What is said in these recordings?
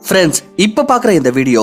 Friends, இப்ப பாக்குற இந்த வீடியோ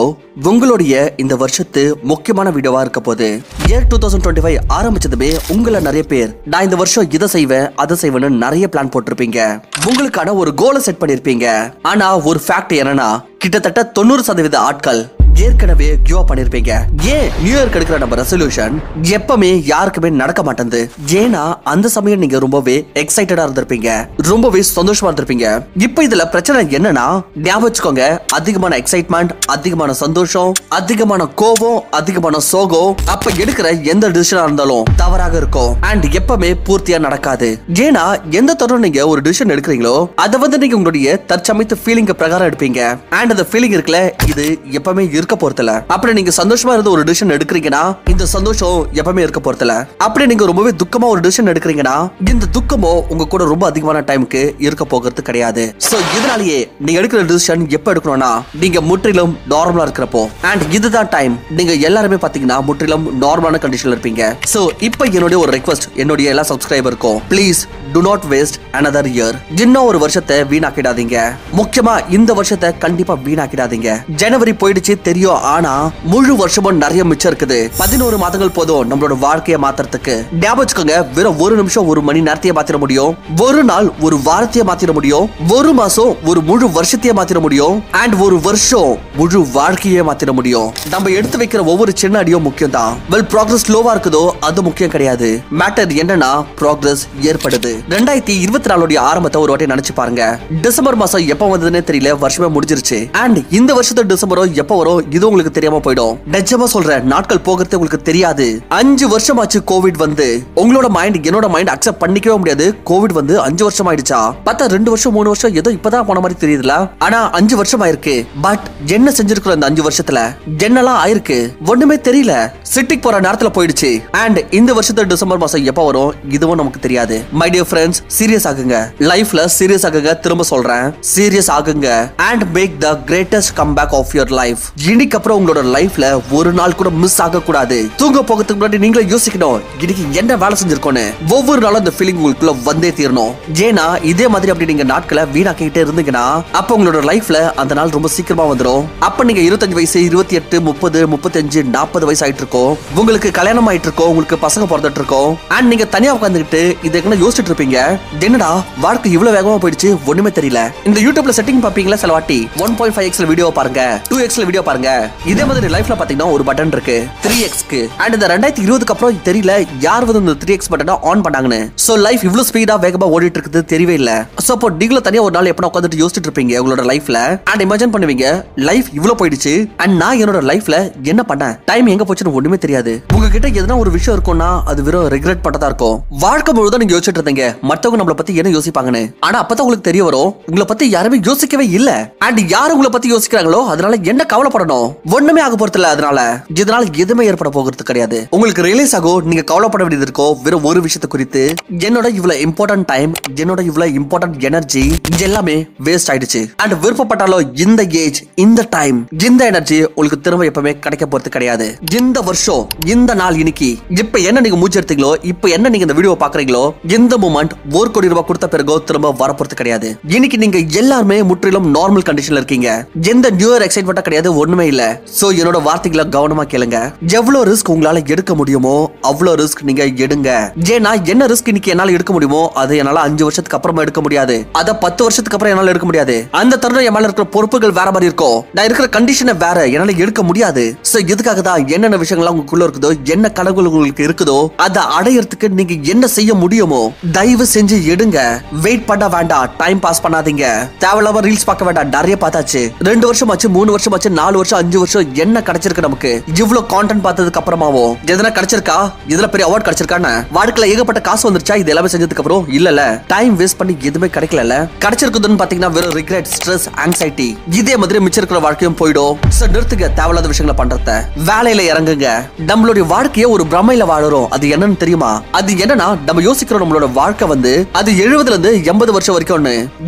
உங்களுடைய இந்த வருஷத்து முக்கியமான வீடியோவா இருக்க போகுது. Year 2025 ஆரம்பிச்சதுமே உங்கள நிறைய பேர் நான் இந்த வருஷம் இதை செய்வேன் அதை செய்வேன்னு நிறைய பிளான் போட்டிருப்பீங்க. உங்களுக்கான ஒரு கோலை செட் பண்ணிருப்பீங்க. ஆனா ஒரு ஃபேக்ட் என்னன்னா கிட்டத்தட்ட 90% ஆட்கள் ஏற்கனவே கிவ் அப் பண்ணிருப்பீங்க. ஏன் நியூ இயர் எடுக்கிற நம்ம ரெசல்யூஷன் எப்பவுமே யாருக்குமே நடக்க மாட்டேங்குது? ஏன்னா அந்த சமயம் நீங்க ரொம்பவே எக்ஸைட்டடா இருந்திருப்பீங்க, ரொம்பவே சந்தோஷமா இருந்திருப்பீங்க. இப்ப இதுல பிரச்சனை என்னன்னா ஞாபகம் வச்சுக்கோங்க, அதிகமான எக்ஸைட்மெண்ட், அதிகமான சந்தோஷம், அதிகமான கோபம், அதிகமான சோகம் அப்ப எடுக்கிற எந்த டிசிஷனா இருந்தாலும் தவறாக இருக்கும் அண்ட் எப்பவுமே பூர்த்தியா நடக்காது. ஏன்னா எந்த தருணம் நீங்க ஒரு டிசிஷன் எடுக்கிறீங்களோ அதை நீங்க உங்களுடைய தற்சமயத்து ஃபீலிங் பிரகாரம் எடுப்பீங்க அண்ட் அந்த ஃபீலிங் இருக்குல்ல இது எப்பவுமே இருக்க போறதில்ல. அப்படி நீங்க சந்தோஷமா இருந்து ஒரு டிசிஷன் எடுக்கிறீங்கன்னா இந்த சந்தோஷம் எப்பவுமே இருக்க போறதில்ல. அப்படி நீங்க ரொம்பவே துக்கமா ஒரு டிசிஷன் எடுக்கிறீங்கன்னா இந்த துக்கமோ உங்க கூட ரொம்ப அதிகமான டைமுக்கு இருக்க போகிறது கிடையாது. சோ இதனாலேயே நீங்க எடுக்கிற டிசிஷன் எப்ப எடுக்கணும்னா நீங்க முற்றிலும் நார்மலா இருக்கிறப்போ அண்ட் இதுதான் டைம். நீங்க எல்லாருமே பாத்தீங்கன்னா முற்றிலும் நார்மலான கண்டிஷன்ல இருப்பீங்க. சோ இப்போ என்னுடைய ஒரு ரெக்வெஸ்ட் என்னுடைய எல்லா சப்ஸ்கிரைபருக்கும், please do not waste another year. இன்னும் ஒரு வருஷத்தை வீணாக்கிடாதீங்க. முக்கியமா இந்த வருஷத்தை கண்டிப்பா வீணாக்கிடாதீங்க. ஜனவரி போயிடுச்சு தெரியும், ஆனா முழு வருஷமும் நிறைய மிச்சம் இருக்குது. 11 மாதங்கள் போதும் நம்மளோட வாழ்க்கையை மாத்துறதுக்கு. ஞாபகம் வச்சுக்கோங்க, வெறும் ஒரு நிமிஷம் ஒரு மணி நேரத்தையே மாத்திர முடியும், ஒரு நாள் ஒரு வாரத்தையே மாத்திர முடியும், ஒரு மாசம் ஒரு முழு வருஷத்தையே மாத்திர முடியும் அண்ட் ஒரு வருஷம் முழு வாழ்க்கையே மாத்திர முடியும். நம்ம எடுத்து வைக்கிற ஒவ்வொரு சின்ன அடியும் முக்கியம் தான். வெல் ப்ராக்ரஸ் ஸ்லோவா இருக்குதோ அது முக்கியம் கிடையாது. மேட்டர் என்னன்னா ப்ராக்ரஸ் ஏற்படுது. 2024 ஆரம்பத்தை ஒரு வாட்டி நினைச்சு பாருங்க. டிசம்பர் மாசம் எப்ப வந்ததுன்னே தெரியல, வருஷமே முடிஞ்சிருச்சு அண்ட் இந்த வருஷத்து டிசம்பரோ எப்ப வரும் இது உங்களுக்கு தெரியாம போயிடும். நிஜமா சொல்றேன், நாட்கள் போகிறது உங்களுக்கு தெரியாது. 5 வருஷமாச்சு கோவிட் வந்து. உங்களோட மைண்ட் என்னோட மைண்ட் அக்செப்ட் பண்ணிக்கவே முடியாது. கோவிட் வந்து 5 வருஷம் ஆயிடுச்சா? பார்த்தா 2 வருஷம் 3 வருஷம் ஏதோ இப்பதான் போன மாதிரி தெரியுதுல. ஆனா 5 வருஷம் ஆயிருக்கு. பட் என்ன செஞ்சிருக்கிறோம் இந்த 5 வருஷத்துல? என்னெல்லாம் ஆயிருக்கு ஒண்ணுமே தெரியல. சிட்டிக்கு போற நேரத்துல போயிடுச்சு அண்ட் இந்த வருஷத்து டிசம்பர் மாசம் எப்ப வரும் இதுவும் நமக்கு தெரியாது. மை டியர் ஃப்ரெண்ட்ஸ், சீரியஸ் ஆகுங்க. லைஃப்ல சீரியஸ் ஆகுங்க. திரும்ப சொல்றேன், சீரியஸ் ஆகுங்க and make the greatest comeback of your life. இன்னைக்கு அப்புறம் உங்களோட லைஃப்ல ஒரு நாள் கூட மிஸ் ஆக கூடாது. தூங்க போகிறதுக்கு முன்னாடி நீங்களே யோசிக்கணும், இன்னைக்கு என்ன வேலை செஞ்சிருக்கோன்னு. ஒவ்வொரு நாளும் இந்த ஃபீலிங் உங்களுக்குள்ள வந்தே தீரணும். ஏன்னா இதே மாதிரி அப்படி நீங்க நாட்களை வீணாக்கிட்டே இருந்தீங்கன்னா அப்ப உங்களோட லைஃப்ல அந்த நாள் ரொம்ப சீக்கிரமா வந்துடும். அப்ப நீங்க 25 வயசு, 28, 30, 35, 40 வயசு ஆயிட்டு இருக்கோம். உங்களுக்கு கல்யாணம் ஆயிட்டு இருக்கோம், உங்களுக்கு பசங்க பிறந்துட்டு இருக்கோம் அண்ட் நீங்க தனியா உட்காந்துக்கிட்டு இதுக்கு யோசிச்சுட்டு இருப்பீங்க, என்னடா வாழ்க்கை இவ்வளவு வேகமா போயிடுச்சு ஒண்ணுமே தெரியல. இந்த யூடியூப்ல செட்டிங் பாப்பீங்களா சில வாட்டி 1.5x வீடியோ பாருங்க, 2x வீடியோ பாருங்க. இதே மாதிரி லைஃப்ல பாத்தீங்கன்னா ஒரு பட்டன் இருக்கு 3x க்கு அண்ட் இந்த 2020க்கு அப்புறம் தெரியல யார் வந்து இந்த 3x பட்டனை ஆன் பண்ணாங்கன்னு. சோ லைஃப் இவ்வளவு ஸ்பீடா வேகமா ஓடிட்டு இருக்குது தெரியவே இல்ல. சோ அப்போ நீங்களும் தனியா ஒரு நாள் எப்ப உட்காந்துட்டு யோசிச்சுட்டு இருப்பீங்க உங்களோட லைஃப்ல அண்ட் இமேஜின் பண்ணுவீங்க, லைஃப் இவ்வளவு போயிடுச்சு அண்ட் நான் என்னோட லைஃப்ல என்ன பண்ணேன், டைம் எங்க போச்சுன்னு ஒண்ணுமே தெரியாது. உங்ககிட்ட எதனா ஒரு விஷயம் இருக்கும்னா அது வெறும் ரெக்ரெட் பட்டதா இருக்கும். வாழ்க்கை முழுவதும் நீங்க யோசிச்சுட்டு இருந்தீங்க மத்தவங்க நம்மள பத்தி என்ன யோசிப்பாங்கன்னு. ஆனா அப்பதான் உங்களுக்கு தெரிய வரும் உங்களை பத்தி யாருமே யோசிக்கவே இல்ல அண்ட் யாரு உங்களை பத்தி யோசிக்கிறாங்களோ அதனால என்ன கவலைப்படணும், ஒண்ணுமே ஆக போறது இல்ல. இதனால எதுவுமே ஏற்பட போகிறது கிடையாது. உங்களுக்கு ரியலைஸ் ஆகும் நீங்க கவலைப்பட வேண்டியது இருக்கோ வெறும் ஒரு விஷயத்தை குறித்து, என்னோட இவ்வளவு இம்பார்ட்டன்ட் டைம், என்னோட இவ்வளவு இம்பார்ட்டன்ட் எனர்ஜி எல்லாமே வேஸ்ட் ஆயிடுச்சு அண்ட் விருப்பப்பட்டாலும் இந்த ஏஜ், இந்த டைம், இந்த எனர்ஜி உங்களுக்கு திரும்ப எப்பவுமே கிடைக்க போறது கிடையாது. இந்த வருஷம், இந்த நாள், இன்னைக்கு இப்ப என்ன நீங்க மூச்சு எடுத்தீங்களோ, இப்ப என்ன நீங்க இந்த வீடியோ பாக்குறீங்களோ, இந்த மூமெண்ட் 1 கோடி ரூபாய் கொடுத்த பிறகு திரும்ப வரப்போறது கிடையாது. இன்னைக்கு நீங்க எல்லாருமே முற்றிலும் நார்மல் கண்டிஷன்ல இருக்கீங்க. எந்த நியூ இயர் எக்ஸைட்மெண்டா கிடையாது, ஒண்ணுமே இல்ல. சோ என்னோட வார்த்தைகளை கவனமா கேளுங்க. எவ்வளவு ரிஸ்க் உங்களால எடுக்க முடியுமோ அவ்வளவு ரிஸ்க் நீங்க எடுங்க. ஏன்னா என்ன ரிஸ்க் இன்னைக்கு என்னால எடுக்க முடியுமோ அது என்னால 5 வருஷத்துக்கு அப்புறமா எடுக்க முடியாது, அத 10 வருஷத்துக்கு அப்புறம் என்னால எடுக்க முடியாது. அந்த தருணம் என் மேல இருக்கிற பொறுப்புகள் வேற மாதிரி இருக்கும், நான் இருக்கிற கண்டிஷனை வேற, என்னால எடுக்க முடியாது. சோ இதுக்காக தான் என்னென்ன விஷயங்கள் உங்களுக்குள்ள இருக்குதோ, என்ன கனவுகள் உங்களுக்கு இருக்குதோ அதை அடையறதுக்கு நீங்க என்ன செய்ய முடியுமோ தயவு செஞ்சு எடுங்க. வெயிட் பண்ண வேண்டாம், டைம் பாஸ் பண்ணாதீங்க. தேவையில்லாம ரீல்ஸ் பார்க்க வேண்டாம், நிறைய பார்த்தாச்சு. 2 வருஷம் ஆச்சு, 3 வருஷம் ஆச்சு, 4 வருஷம், 5 வருஷம் என்ன கிடைச்சிருக்கு நமக்கு? இவ்வளவு கான்டென்ட் பார்த்ததுக்கு அப்புறமாவும் எதனா கிடைச்சிருக்கா? இதுல பெரிய அவார்ட் கிடைச்சிருக்கானே? வாழ்க்கையில ஏகப்பட்ட காசு வந்துருச்சா இது எல்லாமே செஞ்சதுக்கு அப்புறம்? இல்லல, டைம் வேஸ்ட் பண்ணி எதுவுமே கிடைக்கல. கிடைச்சிருக்குதுன்னு பாத்தீங்கன்னா வெறும் ரிக்ரெட், ஸ்ட்ரெஸ், ஆங்ஸைட்டி. இதே மாதிரி மிச்சம் இருக்கிற வாழ்க்கையும் போயிடும். நிறுத்துங்க தேவையில்லாத விஷயங்களை பண்றத, வேலையில இறங்குங்க. நம்மளுடைய வாழ்க்கைய ஒரு பிரமையில வாழறோம். அது என்னன்னு தெரியுமா? அது என்னன்னா நம்ம யோசிக்கிறோம் நம்மளோட வாழ்க்கை வந்து அது 70ல இருந்து 80 வருஷம் வரைக்கும்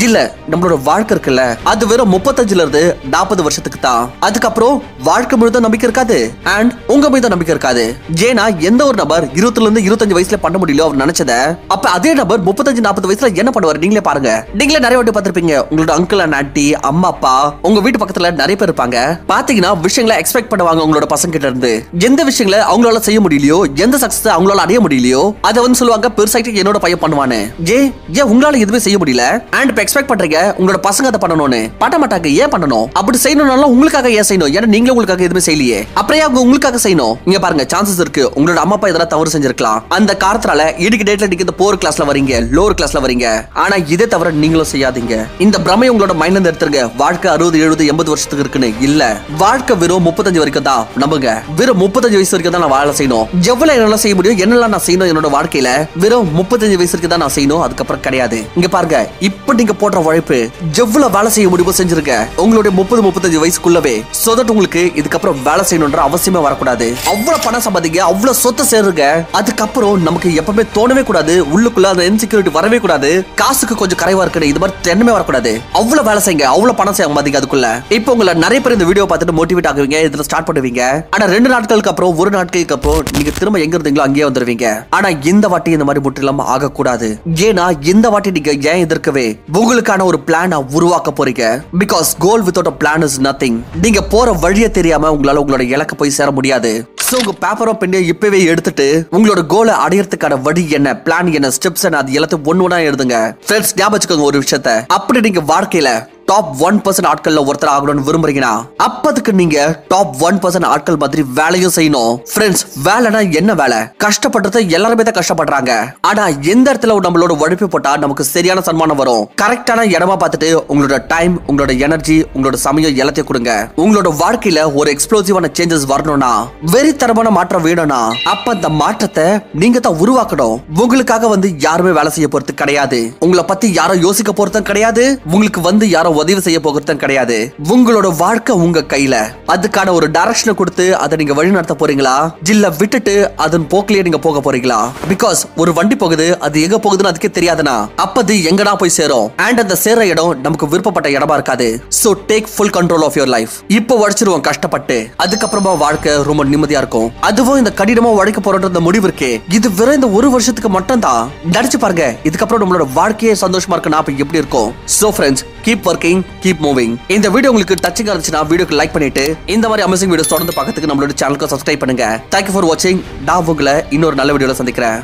இல்ல. நம்மளோட வாழ்க்கை இருக்குல்ல அது வெறும் 35ல இருந்து 40 வருஷத்துக்கு தான். அதுக்கப்புறம் அதுக்கப்புறம் வாழ்க்கை முழுதும் நம்பிக்கை இருக்காது அண்ட் உங்க மீது நம்பிக்கை இருக்காது. ஏன்னா எந்த ஒரு நபர் 20 இருந்து 25 வயசுல பண்ண முடியல அவர் நினைச்சத அப்ப அதே நபர் 35-40 வயசுல என்ன பண்ணுவாரு நீங்களே பாருங்க. நீங்களே நிறைய வாட்டி பார்த்திருப்பீங்க. உங்களோட அங்கிள் அண்ட் ஆன்ட்டி, அம்மா அப்பா, உங்க வீட்டு பக்கத்துல நிறைய பேர் இருப்பாங்க. பாத்தீங்கன்னா விஷயங்களை எக்ஸ்பெக்ட் பண்ணுவாங்க உங்களோட பசங்க கிட்ட இருந்து. எந்த விஷயங்களை அவங்களால செய்ய முடியலையோ, எந்த சக்சஸ் அவங்களால அடைய முடியலையோ அதை வந்து சொல்லுவாங்க பெருசாயிட்டு என்னோட பையன் பண்ணுவானு. ஏன் உங்களால எதுவுமே செய்ய முடியல அண்ட் இப்ப எக்ஸ்பெக்ட் பண்றீங்க உங்களோட பசங்க அதை பண்ணணும்னு. பண்ண மாட்டாங்க. ஏன் பண்ணணும்? அப்படி செய்யணும்னாலும் உங்களுக்காக ஏன் செய்யணும்? ஏன்னா நீங்களே உங்களுக்காக எதுவுமே செய்யலையே. அப்புறம் அவங்க உங்களுக்காக செய்யணும். இங்க பாருங்க, சான்சஸ் இருக்கு உங்களோட அம்மா அப்பா எதனா தவறு செஞ்சிருக்கலாம். அந்த காரணத்தால இதுக்கு டேட்ல நீங்க இந்த போர் கிளாஸ்ல வரீங்க, லோவர் கிளாஸ்ல வரீங்க. ஆனா இதே தவிர நீங்களும் செய்யாதீங்க. இந்த பிரமை உங்களோட மைண்ட்ல இருந்து எடுத்துருங்க. வாழ்க்கை 60, 70, 80 வருஷத்துக்கு இருக்குன்னு இல்ல. வாழ்க்கை வெறும் 35 வரைக்கும் தான். நம்புங்க, வெறும் 35 வயசு வரைக்கும் தான் நான் வாழ செய்யணும். எவ்வளவு என்னால செய்ய முடியும், என்னெல்லாம் நான் செய்யணும் என்னோட வாழ்க்கையில வெறும் 35 வயசு வரைக்கும் தான் நான் செய்யணும். அதுக்கப்புறம் கிடையாது. இங்க பாருங்க, இப்ப நீங்க போடுற உழைப்பு எவ்வளவு வேலை செய்ய முடியுமோ செஞ்சிருக்க உங்களுடைய 30-35 வயசுக்குள்ளவே. சோ தட் உங்களுக்கு இதுக்கப்புறம் வேலை செய்யணும்ன்ற அவசியமே வரக்கூடாது. அவ்வளவு பணம் சம்பாதிங்க, அவ்வளவு சொத்து சேருங்க. அதுக்கப்புறம் நமக்கு எப்பவுமே தோணவே கூடாது, உள்ளுக்குள்ள அந்த இன்செக்யூரிட்டி வரவே கூடாது, காசுக்கு கொஞ்சம் கரைவா இருக்கு, இது மாதிரி தென்னமே வரக்கூடாது. அவ்வளவு வேலை செய்யுங்க, அவ்வளவு பணம் சம்பாதிங்க. அதுக்குள்ள இப்ப உங்களை நிறைய பேர் இந்த வீடியோ பார்த்துட்டு மோட்டிவேட் ஆகுவீங்க, இதுல ஸ்டார்ட் பண்ணுவீங்க. ஆனா 2 நாட்களுக்கு அப்புறம், 1 நாட்களுக்கு அப்புறம் நீங்க திரும்ப எங்க இருந்தீங்களோ அங்கேயே வந்துருவீங்க. ஆனா இந்த வாட்டி இந்த மாதிரி முற்றிலும் ஆகக்கூடாது. ஏன்னா இந்த வாட்டி நீங்க ஏன் எதிர்க்கவே உங்களுக்கான ஒரு பிளான் உருவாக்க போறீங்க. Because goal without a plan is nothing. நீங்க போற வழியை தெரியாம உங்களால உங்களோட இலக்க போய் சேர முடியாது. சோ உங்க பேப்பரும் பெண்ணையும் இப்பவே எடுத்துட்டு உங்களோட கோலை அடையறதுக்கான வழி என்ன, பிளான் என்ன, ஸ்டெப்ஸ் என்ன, அது எல்லாத்தையும் ஒண்ணு எழுதுங்க. ஃப்ரெண்ட்ஸ், ஞாபகம் வச்சுக்கோங்க ஒரு விஷயத்தை. அப்படி நீங்க வாழ்க்கையில டாப் 1% ஆட்கள்ல ஒருத்தர் ஆகணும்னு விரும்புறீங்கன்னா அப்பதுக்கு நீங்க டாப் 1% ஆட்கள் மாதிரி வேலையும் செய்யணும். ஃப்ரெண்ட்ஸ், வேலைனா என்ன வேலை? கஷ்டப்படுறது எல்லாருமே தான் கஷ்டப்படுறாங்க. ஆனா எந்த இடத்துல நம்மளோட உழைப்பு போட்டா நமக்கு சரியான சன்மானம் வரும். கரெக்டான இடமா பார்த்துட்டு உங்களோட டைம், உங்களோட எனர்ஜி, உங்களோட சமயம் எல்லாத்தையும் கொடுங்க. உங்களோட வாழ்க்கையில ஒரு எக்ஸ்ப்ளோசிவான சேஞ்சஸ் வரணும்னா, வெறித்தரமான மாற்றம் வேணும்னா, அப்ப அந்த மாற்றத்தை நீங்க தான் உருவாக்கணும். உங்களுக்காக வந்து யாருமே வேலை செய்ய போறது கிடையாது. உங்களை பத்தி யாரும் யோசிக்க போறதும் கிடையாது. உங்களுக்கு வந்து யாரும் உதவி செய்ய போகிறது கிடையாது. உங்களோட வாழ்க்கை உங்க கையில. அதுக்கான ஒரு டைரக்ஷனை கொடுத்து அதை நீங்க வழி நடத்த போறீங்களா, இல்ல விட்டுட்டு அதன் போக்கிலேயே நீங்க போக போறீங்களா? பிகாஸ் ஒரு வண்டி போகுது, அது எங்க போகுதுன்னு அதுக்கே தெரியாதுன்னா அப்பது எங்கடா போய் சேரும். அண்ட் அந்த சேர இடம் நமக்கு விருப்பப்பட்ட இடமா இருக்காது. So take full control of your life. இப்போ உழைச்சிருவோம் கஷ்டப்பட்டு, அதுக்கப்புறமா வாழ்க்கை ரொம்ப நிம்மதியா இருக்கும். அதுவும் இந்த கடினமா உழைக்க போற முடிவு இருக்கே, இது வெறும் இந்த 1 வருஷத்துக்கு மட்டும் தான். நடிச்சு பாருங்க, இதுக்கப்புறம் நம்மளோட வாழ்க்கையே சந்தோஷமா இருக்குன்னா அப்ப எப்படி இருக்கும்? So friends, keep working, keep moving. இந்த வீடியோ உங்களுக்கு டச்சிங்கா இருந்துச்சுன்னா வீடியோக்கு லைக் பண்ணிட்டு இந்த மாதிரி அமேசிங் வீடியோஸ் தொடர்ந்து பார்க்கிறதுக்கு நம்மளோட சேனலுக்கு சப்ஸ்கிரைப் பண்ணுங்க. Thank you for watching. நான் உங்களை இன்னொரு நல்ல வீடியோல சந்திக்கிறேன்.